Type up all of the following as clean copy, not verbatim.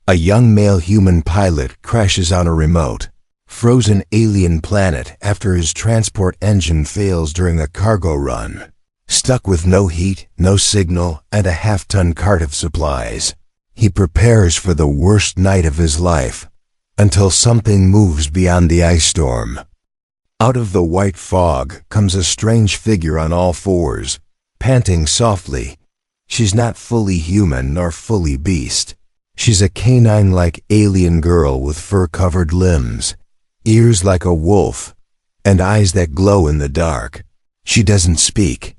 A young male human pilot crashes on a remote, frozen alien planet after his transport engine fails during a cargo run. Stuck with no heat, no signal, and a half-ton cart of supplies, he prepares for the worst night of his life, until something moves beyond the ice storm. Out of the white fog comes a strange figure on all fours, panting softly. She's not fully human nor fully beast. She's a canine-like alien girl with fur-covered limbs, ears like a wolf, and eyes that glow in the dark. She doesn't speak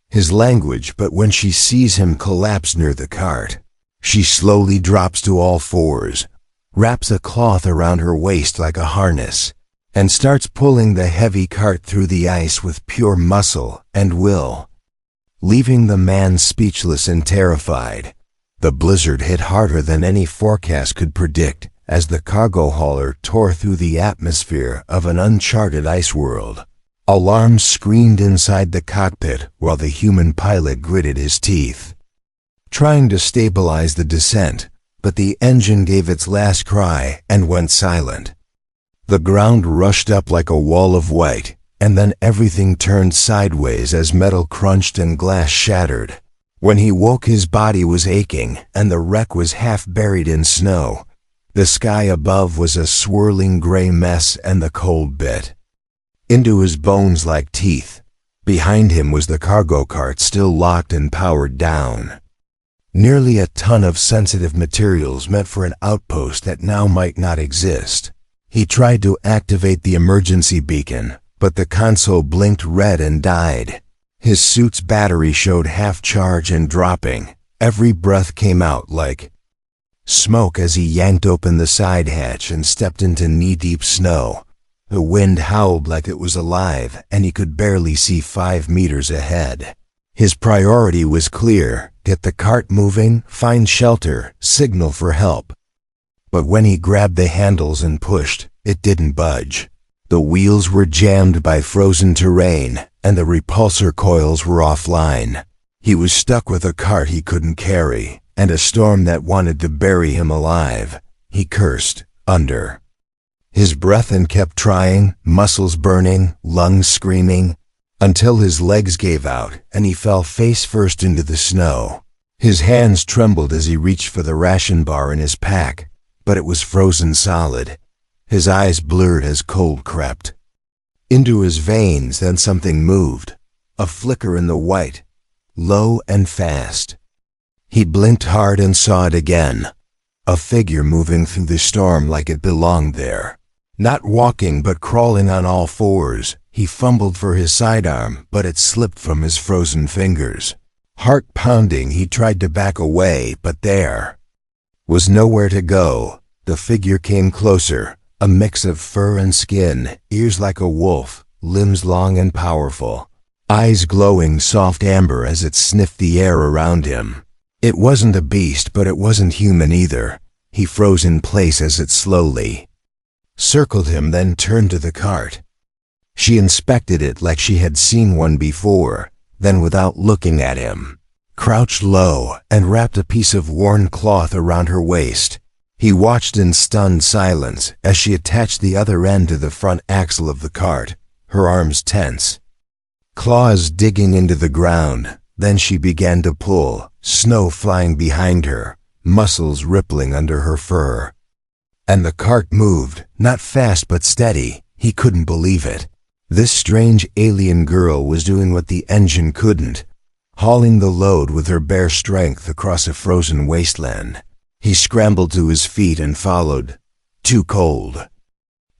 his language, but when she sees him collapse near the cart, she slowly drops to all fours, wraps a cloth around her waist like a harness, and starts pulling the heavy cart through the ice with pure muscle and will, leaving the man speechless and terrified. The blizzard hit harder than any forecast could predict as the cargo hauler tore through the atmosphere of an uncharted ice world. Alarms screamed inside the cockpit while the human pilot gritted his teeth, trying to stabilize the descent, but the engine gave its last cry and went silent. The ground rushed up like a wall of white, and then everything turned sideways as metal crunched and glass shattered. When he woke, his body was aching, and the wreck was half buried in snow. The sky above was a swirling gray mess, and the cold bit into his bones like teeth. Behind him was the cargo cart, still locked and powered down. Nearly a ton of sensitive materials meant for an outpost that now might not exist. He tried to activate the emergency beacon, but the console blinked red and died. His suit's battery showed half charge and dropping. Every breath came out like smoke as he yanked open the side hatch and stepped into knee-deep snow. The wind howled like it was alive, and he could barely see 5 meters ahead. His priority was clear: get the cart moving, find shelter, signal for help. But when he grabbed the handles and pushed, it didn't budge. The wheels were jammed by frozen terrain, and the repulsor coils were offline. He was stuck with a cart he couldn't carry, and a storm that wanted to bury him alive. He cursed, under his breath, and kept trying, muscles burning, lungs screaming, until his legs gave out and he fell face first into the snow. His hands trembled as he reached for the ration bar in his pack, but it was frozen solid. His eyes blurred as cold crept into his veins. Then something moved, a flicker in the white, low and fast. He blinked hard and saw it again, a figure moving through the storm like it belonged there. Not walking but crawling on all fours. He fumbled for his sidearm, but it slipped from his frozen fingers. Heart pounding, he tried to back away, but there was nowhere to go. The figure came closer, a mix of fur and skin, ears like a wolf, limbs long and powerful, eyes glowing soft amber as it sniffed the air around him. It wasn't a beast, but it wasn't human either. He froze in place as it slowly circled him, then turned to the cart. She inspected it like she had seen one before, then without looking at him, crouched low and wrapped a piece of worn cloth around her waist. He watched in stunned silence as she attached the other end to the front axle of the cart, her arms tense, claws digging into the ground. Then she began to pull, snow flying behind her, muscles rippling under her fur. And the cart moved, not fast but steady. He couldn't believe it. This strange alien girl was doing what the engine couldn't, hauling the load with her bare strength across a frozen wasteland. He scrambled to his feet and followed, too cold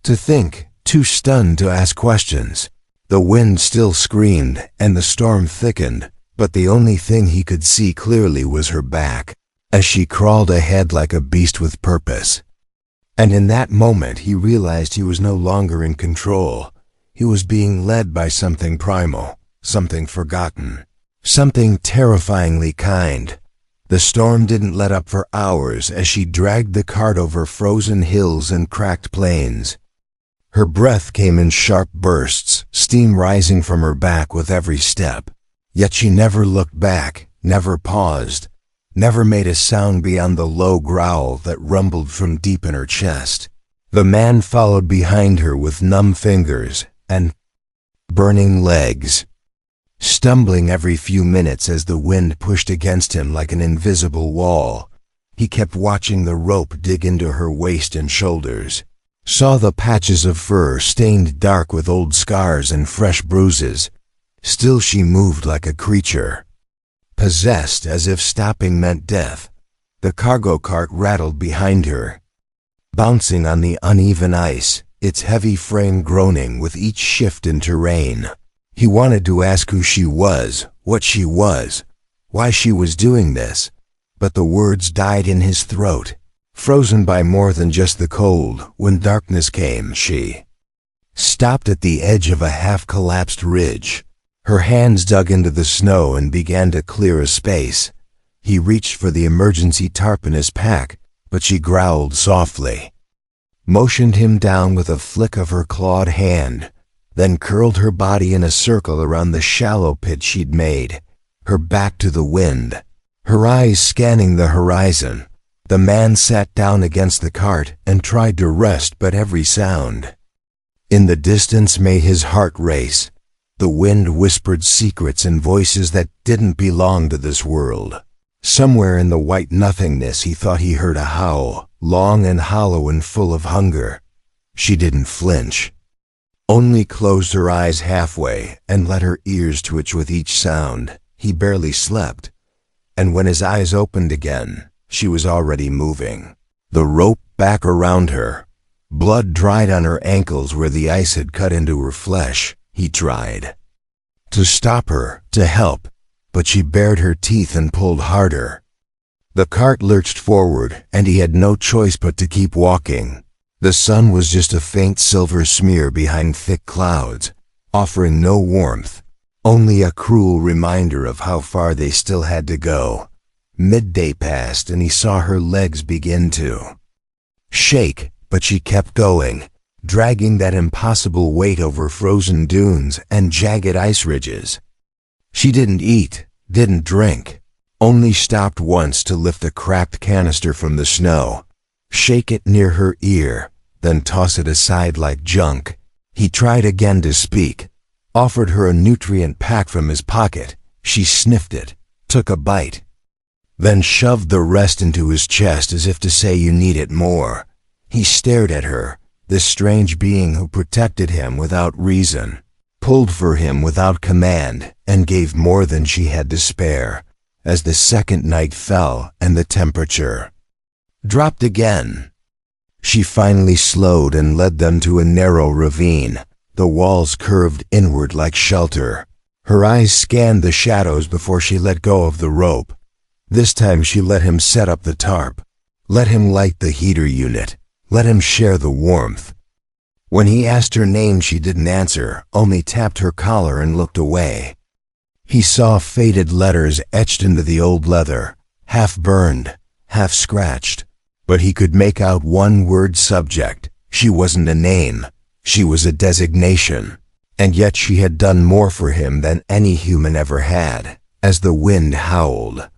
to think, too stunned to ask questions. The wind still screamed and the storm thickened, but the only thing he could see clearly was her back, as she crawled ahead like a beast with purpose. And in that moment he realized he was no longer in control. He was being led by something primal, something forgotten, something terrifyingly kind. The storm didn't let up for hours as she dragged the cart over frozen hills and cracked plains. Her breath came in sharp bursts, steam rising from her back with every step. Yet she never looked back, never paused. never made a sound beyond the low growl that rumbled from deep in her chest. The man followed behind her with numb fingers and burning legs, stumbling every few minutes as the wind pushed against him like an invisible wall. He kept watching the rope dig into her waist and shoulders, saw the patches of fur stained dark with old scars and fresh bruises. Still she moved like a creature possessed, as if stopping meant death. The cargo cart rattled behind her, bouncing on the uneven ice, its heavy frame groaning with each shift in terrain. He wanted to ask who she was, what she was, why she was doing this, but the words died in his throat, frozen by more than just the cold. When darkness came, she stopped at the edge of a half-collapsed ridge. Her hands dug into the snow and began to clear a space. He reached for the emergency tarp in his pack, but she growled softly, motioned him down with a flick of her clawed hand, then curled her body in a circle around the shallow pit she'd made, her back to the wind, her eyes scanning the horizon. The man sat down against the cart and tried to rest, but every sound in the distance made his heart race. The wind whispered secrets and voices that didn't belong to this world. Somewhere in the white nothingness he thought he heard a howl, long and hollow and full of hunger. She didn't flinch, only closed her eyes halfway and let her ears twitch with each sound. He barely slept, and when his eyes opened again, she was already moving, the rope back around her. Blood dried on her ankles where the ice had cut into her flesh. He tried to stop her, to help, but she bared her teeth and pulled harder. The cart lurched forward, and he had no choice but to keep walking. The sun was just a faint silver smear behind thick clouds, offering no warmth, only a cruel reminder of how far they still had to go. Midday passed, and he saw her legs begin to shake, but she kept going, dragging that impossible weight over frozen dunes and jagged ice ridges. She didn't eat, didn't drink, only stopped once to lift a cracked canister from the snow, shake it near her ear, then toss it aside like junk. He tried again to speak, offered her a nutrient pack from his pocket. She sniffed it, took a bite, then shoved the rest into his chest as if to say, "You need it more." He stared at her, this strange being who protected him without reason, pulled for him without command, and gave more than she had to spare. As the second night fell and the temperature dropped again, she finally slowed and led them to a narrow ravine. The walls curved inward like shelter. Her eyes scanned the shadows before she let go of the rope. This time she let him set up the tarp, let him light the heater unit, let him share the warmth. When he asked her name, she didn't answer, only tapped her collar and looked away. He saw faded letters etched into the old leather, half burned, half scratched, but he could make out one word: subject. She wasn't a name, she was a designation, and yet she had done more for him than any human ever had. As the wind howled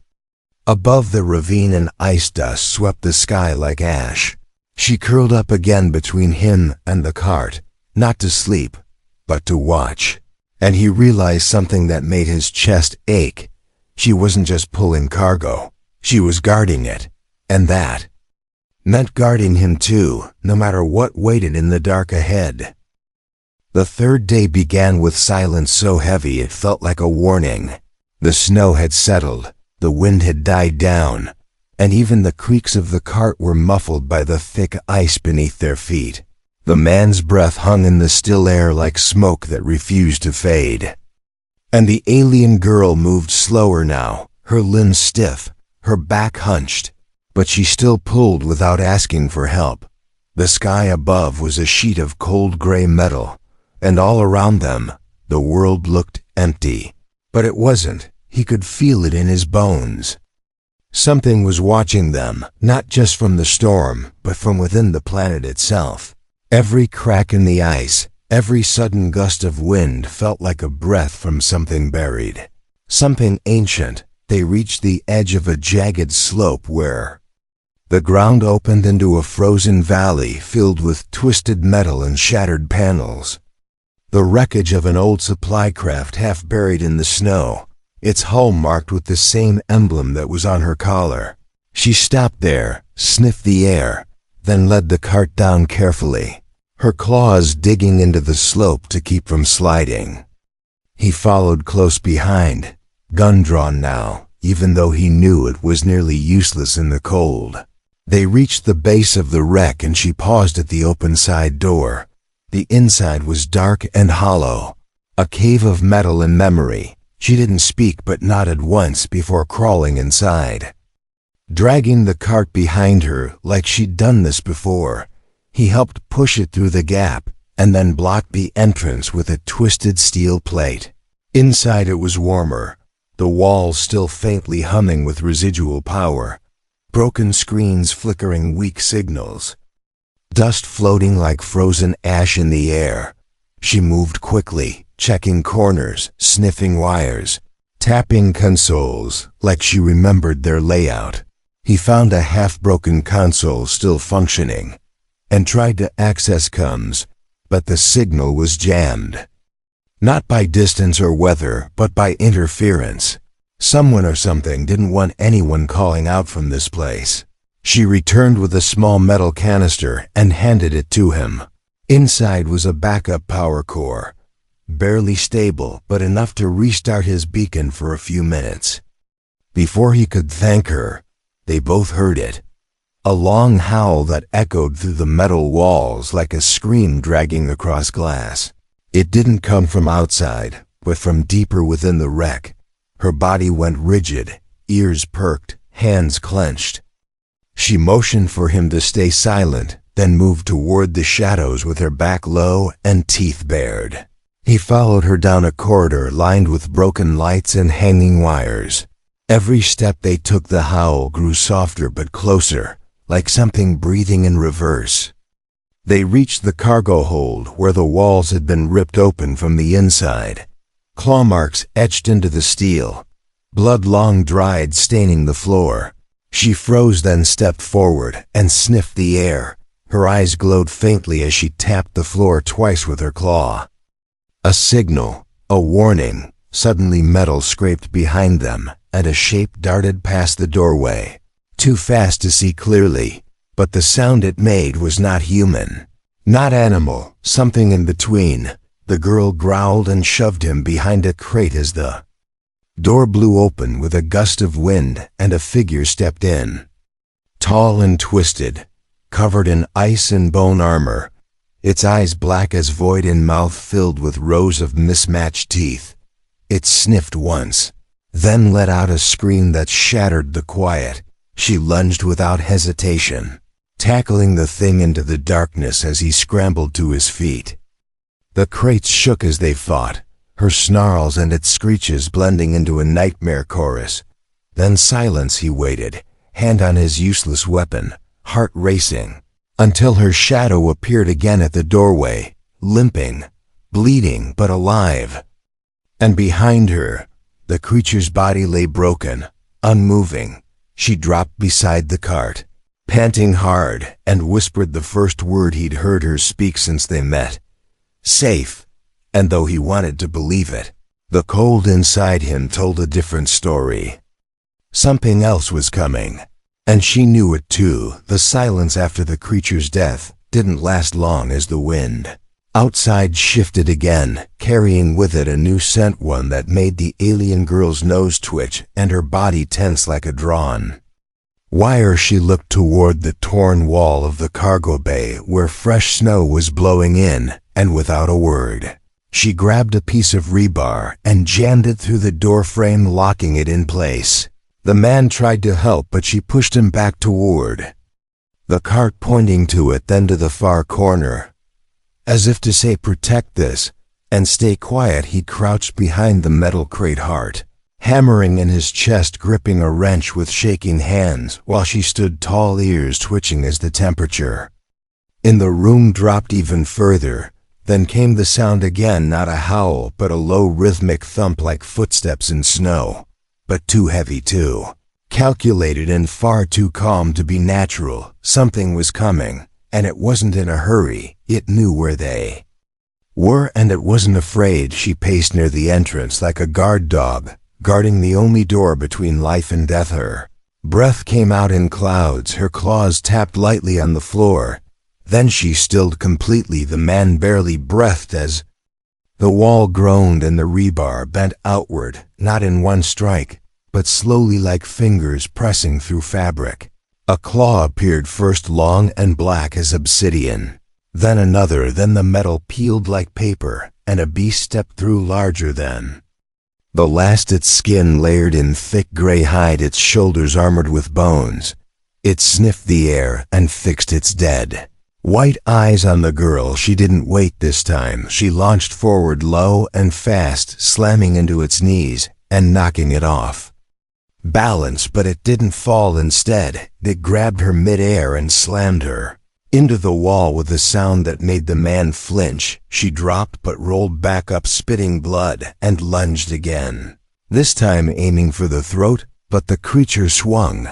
above the ravine and ice dust swept the sky like ash, she curled up again between him and the cart, not to sleep, but to watch. And he realized something that made his chest ache. She wasn't just pulling cargo, she was guarding it, and that meant guarding him too, no matter what waited in the dark ahead. The third day began with silence so heavy it felt like a warning. The snow had settled, the wind had died down, and even the creaks of the cart were muffled by the thick ice beneath their feet. The man's breath hung in the still air like smoke that refused to fade. And the alien girl moved slower now, her limbs stiff, her back hunched, but she still pulled without asking for help. The sky above was a sheet of cold gray metal, and all around them, the world looked empty. But it wasn't. He could feel it in his bones. Something was watching them, not just from the storm, but from within the planet itself. Every crack in the ice, every sudden gust of wind felt like a breath from something buried, something ancient, They reached the edge of a jagged slope where the ground opened into a frozen valley filled with twisted metal and shattered panels. The wreckage of an old supply craft half buried in the snow, its hull marked with the same emblem that was on her collar. She stopped there, sniffed the air, then led the cart down carefully, her claws digging into the slope to keep from sliding. He followed close behind, gun drawn now, even though he knew it was nearly useless in the cold. They reached the base of the wreck and she paused at the open side door. The inside was dark and hollow, a cave of metal and memory. She didn't speak but nodded once before crawling inside. Dragging the cart behind her like she'd done this before, he helped push it through the gap and then blocked the entrance with a twisted steel plate. Inside it was warmer, the walls still faintly humming with residual power, broken screens flickering weak signals, dust floating like frozen ash in the air. She moved quickly, checking corners, sniffing wires, tapping consoles like she remembered their layout. He found a half-broken console still functioning and tried to access comms, but the signal was jammed. Not by distance or weather, but by interference. Someone or something didn't want anyone calling out from this place. She returned with a small metal canister and handed it to him. Inside was a backup power core, barely stable but enough to restart his beacon for a few minutes. Before he could thank her, they both heard it. A long howl that echoed through the metal walls like a scream dragging across glass. It didn't come from outside, but from deeper within the wreck. Her body went rigid, ears perked, hands clenched. She motioned for him to stay silent, then moved toward the shadows with her back low and teeth bared. He followed her down a corridor lined with broken lights and hanging wires. Every step they took the howl grew softer but closer, like something breathing in reverse. They reached the cargo hold where the walls had been ripped open from the inside. Claw marks etched into the steel, blood long dried staining the floor. She froze, then stepped forward and sniffed the air. Her eyes glowed faintly as she tapped the floor twice with her claw. A signal, a warning. Suddenly metal scraped behind them, and a shape darted past the doorway. Too fast to see clearly, but the sound it made was not human. Not animal, something in between. The girl growled and shoved him behind a crate as the door blew open with a gust of wind and a figure stepped in. Tall and twisted, covered in ice and bone armor, its eyes black as void and mouth filled with rows of mismatched teeth. It sniffed once, then let out a scream that shattered the quiet. She lunged without hesitation, tackling the thing into the darkness as he scrambled to his feet. The crates shook as they fought, her snarls and its screeches blending into a nightmare chorus. Then silence. He waited, hand on his useless weapon, heart racing, until her shadow appeared again at the doorway, limping, bleeding but alive. And behind her, the creature's body lay broken, unmoving. She dropped beside the cart, panting hard, and whispered the first word he'd heard her speak since they met. Safe. And though he wanted to believe it, the cold inside him told a different story. Something else was coming, and she knew it too. The silence after the creature's death didn't last long as the wind outside shifted again, carrying with it a new scent, one that made the alien girl's nose twitch and her body tense like a drawn wire. She looked toward the torn wall of the cargo bay where fresh snow was blowing in, and without a word, she grabbed a piece of rebar and jammed it through the door frame, locking it in place. The man tried to help, but she pushed him back toward the cart, pointing to it, then to the far corner. As if to say, protect this, and stay quiet, he crouched behind the metal crate, heart hammering in his chest, gripping a wrench with shaking hands, while she stood tall, ears twitching as the temperature in the room dropped even further. Then came the sound again, not a howl, but a low rhythmic thump like footsteps in snow. but too heavy too. Calculated and far too calm to be natural. Something was coming, and it wasn't in a hurry. It knew where they were, and it wasn't afraid. She paced near the entrance like a guard dog, guarding the only door between life and death. Her breath came out in clouds. Her claws tapped lightly on the floor. Then she stilled completely. The man barely breathed as the wall groaned and the rebar bent outward, not in one strike, but slowly like fingers pressing through fabric. A claw appeared, first long and black as obsidian, then another, then the metal peeled like paper, and a beast stepped through, larger than the last, its skin layered in thick gray hide, its shoulders armored with bones. It sniffed the air and fixed its dead white eyes on the girl. She didn't wait this time. She launched forward low and fast, slamming into its knees and knocking it off balance, but it didn't fall. Instead, it grabbed her mid-air and slammed her into the wall with a sound that made the man flinch. She dropped but rolled back up, spitting blood, and lunged again, this time aiming for the throat, but the creature swung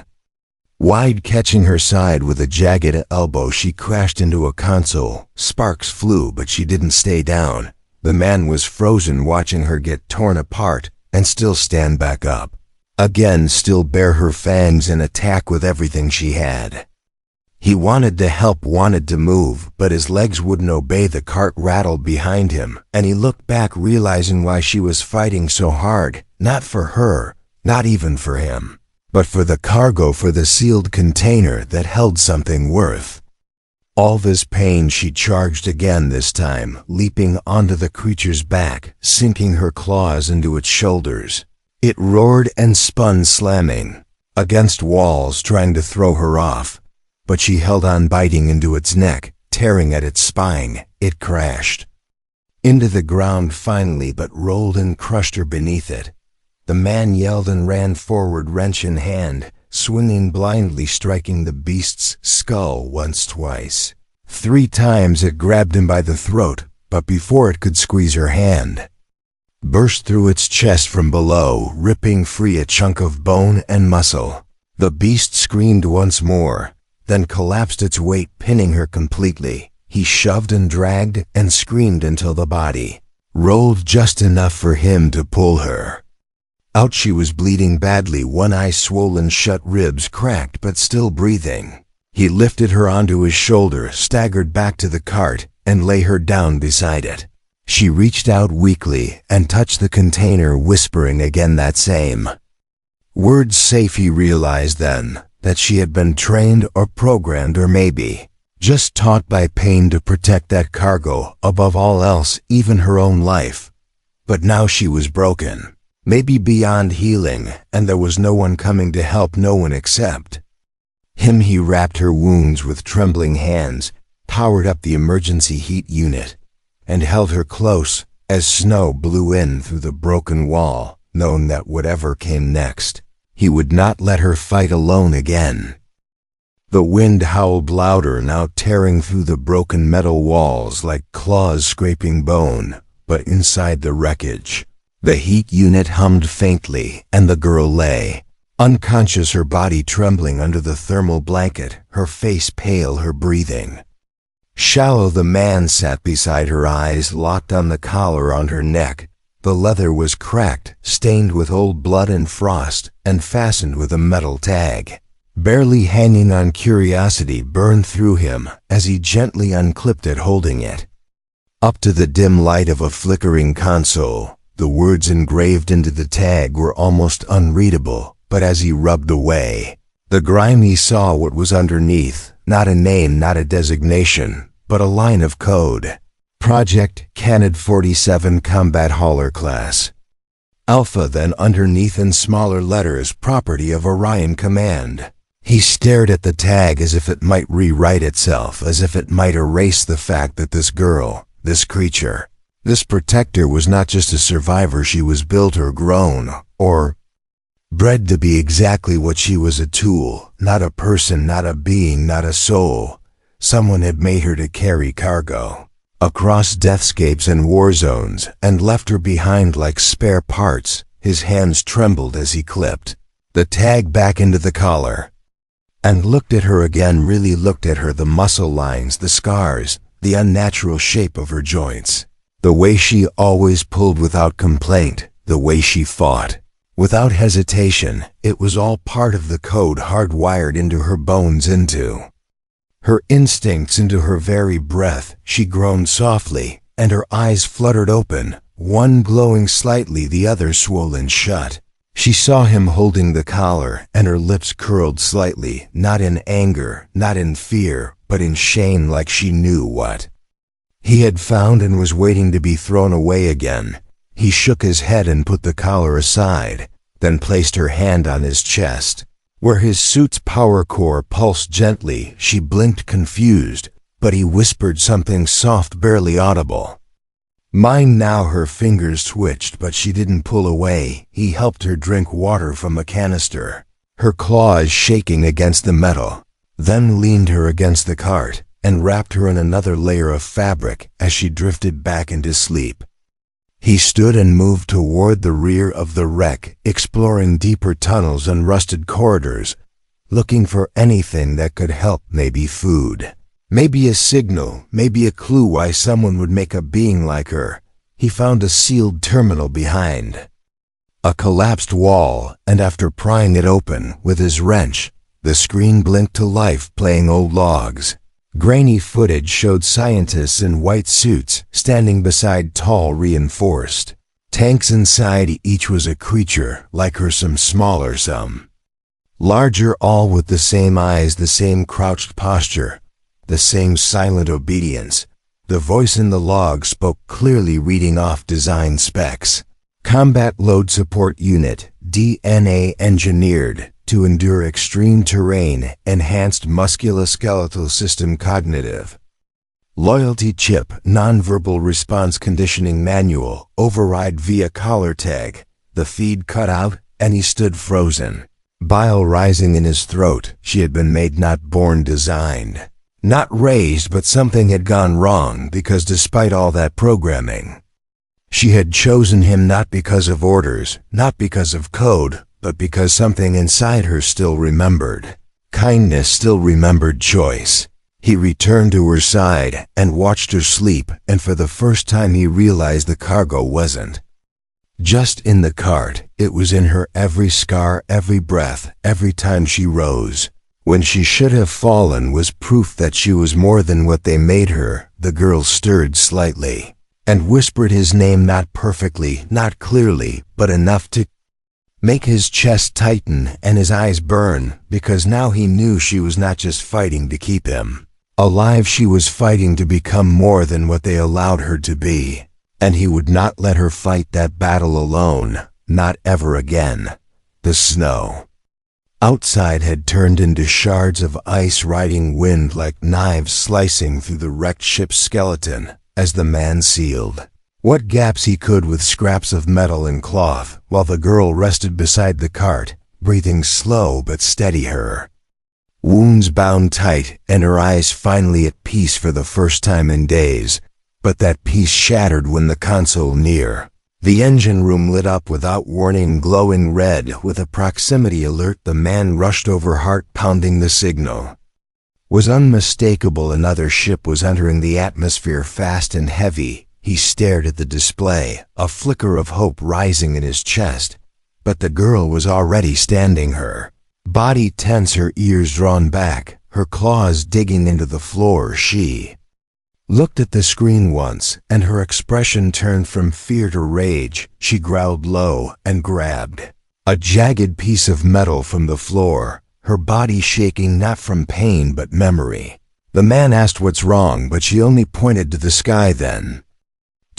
wide, catching her side with a jagged elbow. She crashed into a console. Sparks flew, but she didn't stay down. The man was frozen, watching her get torn apart and still stand back up again, still bare her fangs, and attack with everything she had. He wanted to help, wanted to move, but his legs wouldn't obey. The cart rattled behind him, and he looked back, realizing why she was fighting so hard. Not for her, not even for him, but for the cargo, for the sealed container that held something worth all this pain. She charged again, this time leaping onto the creature's back, sinking her claws into its shoulders. It roared and spun, slamming against walls, trying to throw her off, but she held on, biting into its neck, tearing at its spine. It crashed into the ground finally, but rolled and crushed her beneath it. The man yelled and ran forward, wrench in hand, swinging blindly, striking the beast's skull once, twice, 3 times. It grabbed him by the throat, but before it could squeeze her hand, burst through its chest from below, ripping free a chunk of bone and muscle. The beast screamed once more, then collapsed, its weight pinning her completely. He shoved and dragged and screamed until the body rolled just enough for him to pull her out. She was bleeding badly, one eye swollen shut, ribs cracked, but still breathing. He lifted her onto his shoulder, staggered back to the cart, and lay her down beside it. She reached out weakly and touched the container, whispering again that same word, safe. He realized then that she had been trained or programmed, or maybe just taught by pain, to protect that cargo above all else, even her own life. But now she was broken, maybe beyond healing, and there was no one coming to help, no one except him. He wrapped her wounds with trembling hands, powered up the emergency heat unit, and held her close as snow blew in through the broken wall, knowing that whatever came next, he would not let her fight alone again. The wind howled louder now, tearing through the broken metal walls like claws scraping bone, but inside the wreckage, the heat unit hummed faintly, and the girl lay unconscious, her body trembling under the thermal blanket, her face pale, her breathing shallow. The man sat beside her, eyes locked on the collar on her neck. The leather was cracked, stained with old blood and frost, and fastened with a metal tag. Barely hanging on, curiosity burned through him as he gently unclipped it, holding it up to the dim light of a flickering console. The words engraved into the tag were almost unreadable, but as he rubbed away the grime, he saw what was underneath. Not a name, not a designation, but a line of code. Project Canid 47 Combat Hauler Class Alpha. Then underneath in smaller letters, property of Orion Command. He stared at the tag as if it might rewrite itself, as if it might erase the fact that this girl, this creature, this protector was not just a survivor. She was built or grown, or bred to be exactly what she was, a tool, not a person, not a being, not a soul. Someone had made her to carry cargo across deathscapes and war zones, and left her behind like spare parts, His hands trembled as he clipped the tag back into the collar. And looked at her again, really looked at her, the muscle lines, the scars, the unnatural shape of her joints. The way she always pulled without complaint, the way she fought. Without hesitation, it was all part of the code hardwired into her bones, into her instincts, into her very breath. She groaned softly, and her eyes fluttered open, one glowing slightly, the other swollen shut. She saw him holding the collar, and her lips curled slightly, not in anger, not in fear, but in shame, like she knew what he had found and was waiting to be thrown away again. He shook his head and put the collar aside, then placed her hand on his chest, where his suit's power core pulsed gently. She blinked, confused, but he whispered something soft, barely audible. Mine now. Her fingers twitched, but she didn't pull away. He helped her drink water from a canister, her claws shaking against the metal, then leaned her against the cart and wrapped her in another layer of fabric as she drifted back into sleep. He stood and moved toward the rear of the wreck, exploring deeper tunnels and rusted corridors, looking for anything that could help. Maybe food. Maybe a signal, maybe a clue why someone would make a being like her. He found a sealed terminal behind a collapsed wall, and after prying it open with his wrench, the screen blinked to life, playing old logs. Grainy footage showed scientists in white suits standing beside tall, reinforced tanks. Inside each was a creature like her, some smaller, some larger, all with the same eyes, the same crouched posture, the same silent obedience. The voice in the log spoke clearly, reading off design specs. Combat Load Support Unit, DNA engineered to endure extreme terrain, enhanced musculoskeletal system, cognitive. Loyalty chip, nonverbal response conditioning manual, override via collar tag. The feed cut out, and he stood frozen, bile rising in his throat. She had been made, not born, designed. Not raised, but something had gone wrong, because despite all that programming, she had chosen him, not because of orders, not because of code, but because something inside her still remembered. Kindness, still remembered choice. He returned to her side and watched her sleep, and for the first time he realized the cargo wasn't just in the cart. It was in her every scar, every breath, every time she rose. When she should have fallen was proof that she was more than what they made her. The girl stirred slightly and whispered his name, not perfectly, not clearly, but enough to make his chest tighten and his eyes burn, because now he knew she was not just fighting to keep him alive, she was fighting to become more than what they allowed her to be. And he would not let her fight that battle alone, not ever again. The snow outside had turned into shards of ice, riding wind like knives slicing through the wrecked ship's skeleton as the man sealed what gaps he could with scraps of metal and cloth, while the girl rested beside the cart, breathing slow but steady, her wounds bound tight and her eyes finally at peace for the first time in days. But that peace shattered when the console near the engine room lit up without warning, glowing red with a proximity alert. The man rushed over, heart pounding. The signal was unmistakable. Another ship was entering the atmosphere, fast and heavy. He stared at the display, a flicker of hope rising in his chest. But the girl was already standing, her body tense, her ears drawn back, her claws digging into the floor. She looked at the screen once, and her expression turned from fear to rage. She growled low and grabbed a jagged piece of metal from the floor, her body shaking not from pain but memory. The man asked what's wrong, but she only pointed to the sky, then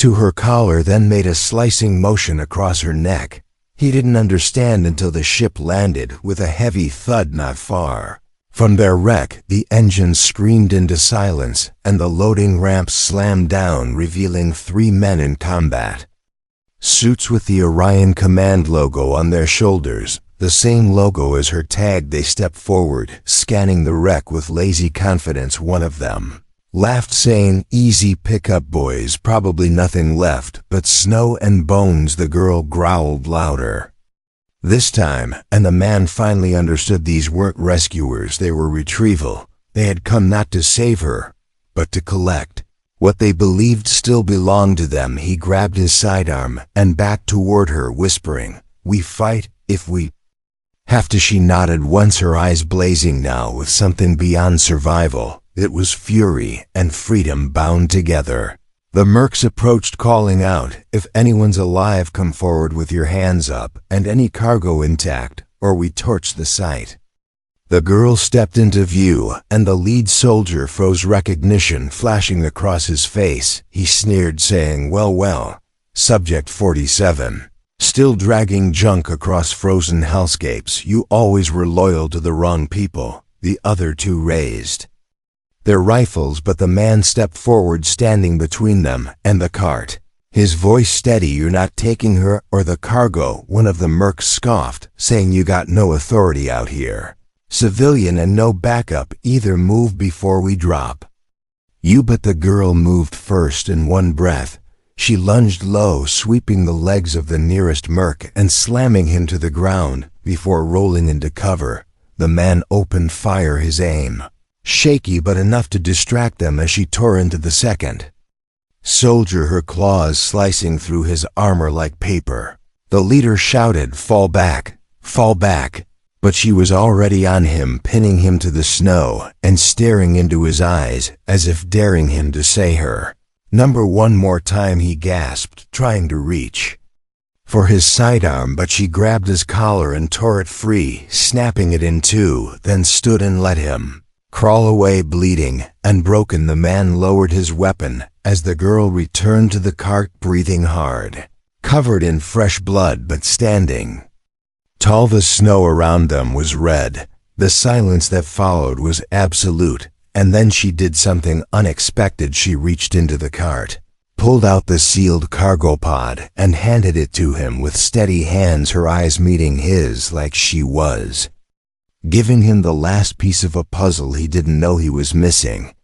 to her collar, then made a slicing motion across her neck. He didn't understand until the ship landed with a heavy thud not far from their wreck. The engine screamed into silence, and the loading ramps slammed down, revealing 3 men in combat suits with the Orion Command logo on their shoulders, the same logo as her tag. They stepped forward, scanning the wreck with lazy confidence. One of them laughed saying, "Easy pickup boys, probably nothing left but snow and bones." The girl growled louder. This time, and the man finally understood these weren't rescuers, they were retrieval. They had come not to save her, but to collect what they believed still belonged to them. He grabbed his sidearm and backed toward her, whispering, "We fight if we have to." She nodded once, her eyes blazing now with something beyond survival. It was fury and freedom bound together. The mercs approached, calling out, "If anyone's alive, come forward with your hands up, and any cargo intact, or we torch the site." The girl stepped into view, and the lead soldier froze, recognition flashing across his face. He sneered, saying, well, Subject 47. Still dragging junk across frozen hellscapes. You always were loyal to the wrong people." The other two raised their rifles, but the man stepped forward, standing between them and the cart. His voice steady. "You're not taking her or the cargo." One of the mercs scoffed, saying, "You got no authority out here. Civilian and no backup either. Move before we drop you." But the girl moved first. In one breath, she lunged low, sweeping the legs of the nearest merc and slamming him to the ground. Before rolling into cover, the man opened fire, his aim shaky but enough to distract them as she tore into the second soldier, her claws slicing through his armor like paper. The leader shouted, fall back, but she was already on him, pinning him to the snow and staring into his eyes as if daring him to say her number. One more time, he gasped, trying to reach for his sidearm, but she grabbed his collar and tore it free, snapping it in two, then stood and let him crawl away, bleeding and broken. The man lowered his weapon as the girl returned to the cart, breathing hard, covered in fresh blood but standing tall. The snow around them was red. The silence that followed was absolute. And then she did something unexpected. She reached into the cart, pulled out the sealed cargo pod, and handed it to him with steady hands, her eyes meeting his like she was giving him the last piece of a puzzle he didn't know he was missing.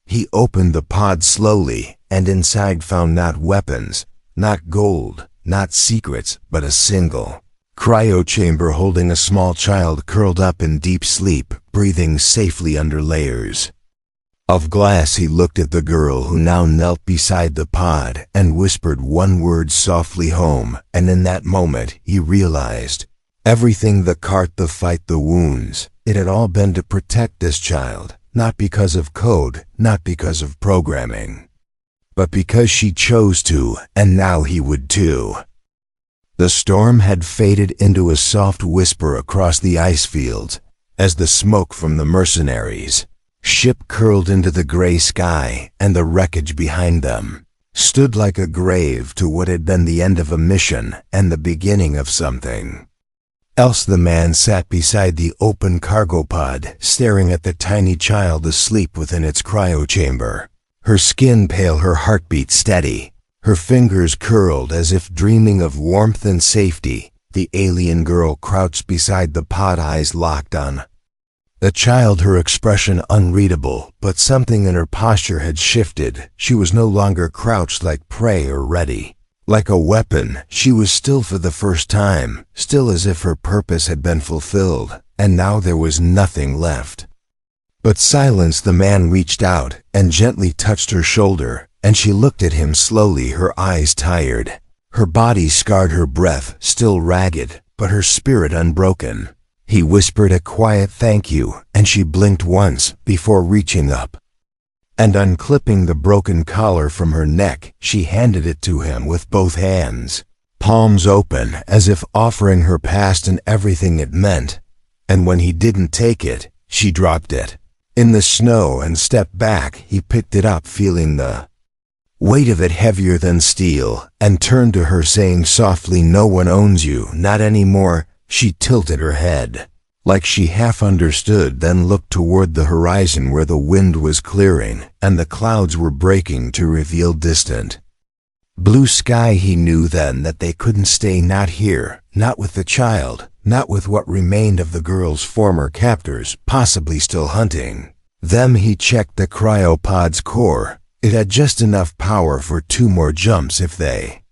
He opened the pod slowly, and inside found not weapons, not gold, not secrets, but a single cryo chamber holding a small child curled up in deep sleep, breathing safely under layers of glass. He looked at the girl, who now knelt beside the pod, and whispered one word softly, "Home." And in that moment he realized everything: the cart, the fight, the wounds. It had all been to protect this child, not because of code, not because of programming, but because she chose to, and now he would too. The storm had faded into a soft whisper across the ice fields as the smoke from the mercenaries' ship curled into the gray sky, and the wreckage behind them stood like a grave to what had been the end of a mission and the beginning of something else. The man sat beside the open cargo pod, staring at the tiny child asleep within its cryo chamber, her skin pale, her heartbeat steady, her fingers curled as if dreaming of warmth and safety. The alien girl crouched beside the pod, eyes locked on the child, her expression unreadable, but something in her posture had shifted. She was no longer crouched like prey or ready like a weapon. She was still for the first time, still as if her purpose had been fulfilled, and now there was nothing left but silence. The man reached out and gently touched her shoulder, and she looked at him slowly, her eyes tired, her body scarred, her breath still ragged, but her spirit unbroken. He whispered a quiet thank you, and she blinked once before reaching up and unclipping the broken collar from her neck. She handed it to him with both hands, palms open, as if offering her past and everything it meant. And when he didn't take it, she dropped it in the snow and stepped back. He picked it up, feeling the weight of it heavier than steel, and turned to her, saying softly, "No one owns you, not anymore." She tilted her head, like she half understood, then looked toward the horizon where the wind was clearing and the clouds were breaking to reveal distant blue sky. He knew then that they couldn't stay, not here, not with the child, not with what remained of the girl's former captors, possibly still hunting. Then he checked the cryopod's core. It had just enough power for 2 more jumps if they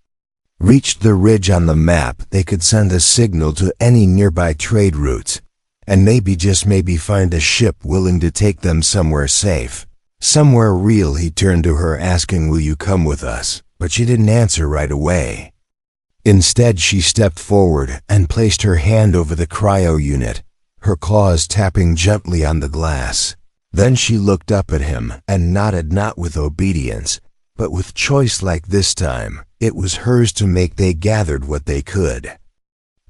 reached the ridge on the map. They could send a signal to any nearby trade routes, and maybe, just maybe, find a ship willing to take them somewhere safe. Somewhere real. He turned to her, asking, "Will you come with us?" But she didn't answer right away. Instead, she stepped forward and placed her hand over the cryo unit, her claws tapping gently on the glass. Then she looked up at him and nodded, not with obedience, but with choice. Like this time, it was hers to make. They gathered what they could,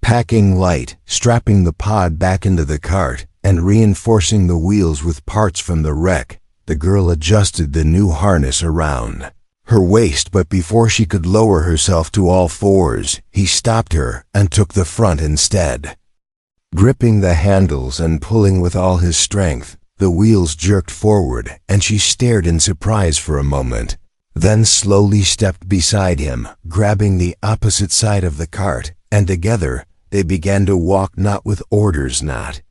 packing light, strapping the pod back into the cart, and reinforcing the wheels with parts from the wreck. The girl adjusted the new harness around her waist, but before she could lower herself to all fours, he stopped her and took the front instead. Gripping the handles and pulling with all his strength, the wheels jerked forward, and she stared in surprise for a moment, then slowly stepped beside him, grabbing the opposite side of the cart, and together they began to walk, not with orders, not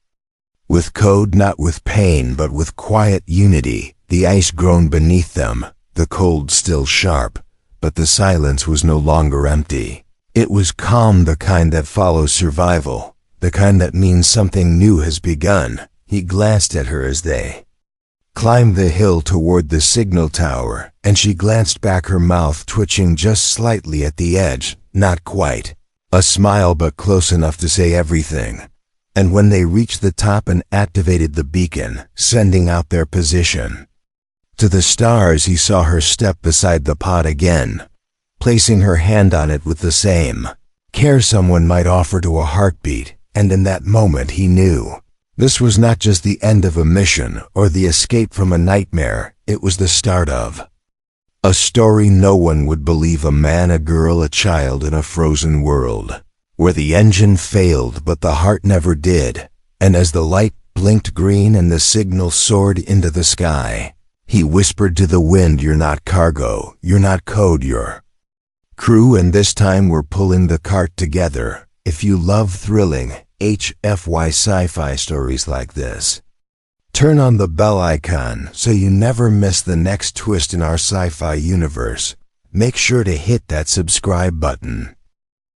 with code, not with pain, but with quiet unity. The ice groaned beneath them, the cold still sharp, but the silence was no longer empty. It was calm, the kind that follows survival, the kind that means something new has begun. He glanced at her as they climbed the hill toward the signal tower, and she glanced back, her mouth twitching just slightly at the edge. Not quite a smile, but close enough to say everything. And when they reached the top and activated the beacon, sending out their position to the stars, he saw her step beside the pod again, placing her hand on it with the same care someone might offer to a heartbeat. And in that moment he knew this was not just the end of a mission or the escape from a nightmare. It was the start of a story no one would believe. A man, a girl, a child in a frozen world where the engine failed but the heart never did. And as the light blinked green and the signal soared into the sky, he whispered to the wind, "You're not cargo, you're not code, you're crew, and this time we're pulling the cart together." If you love thrilling HFY Sci-Fi stories like this, turn on the bell icon so you never miss the next twist in our sci-fi universe. Make sure to hit that subscribe button.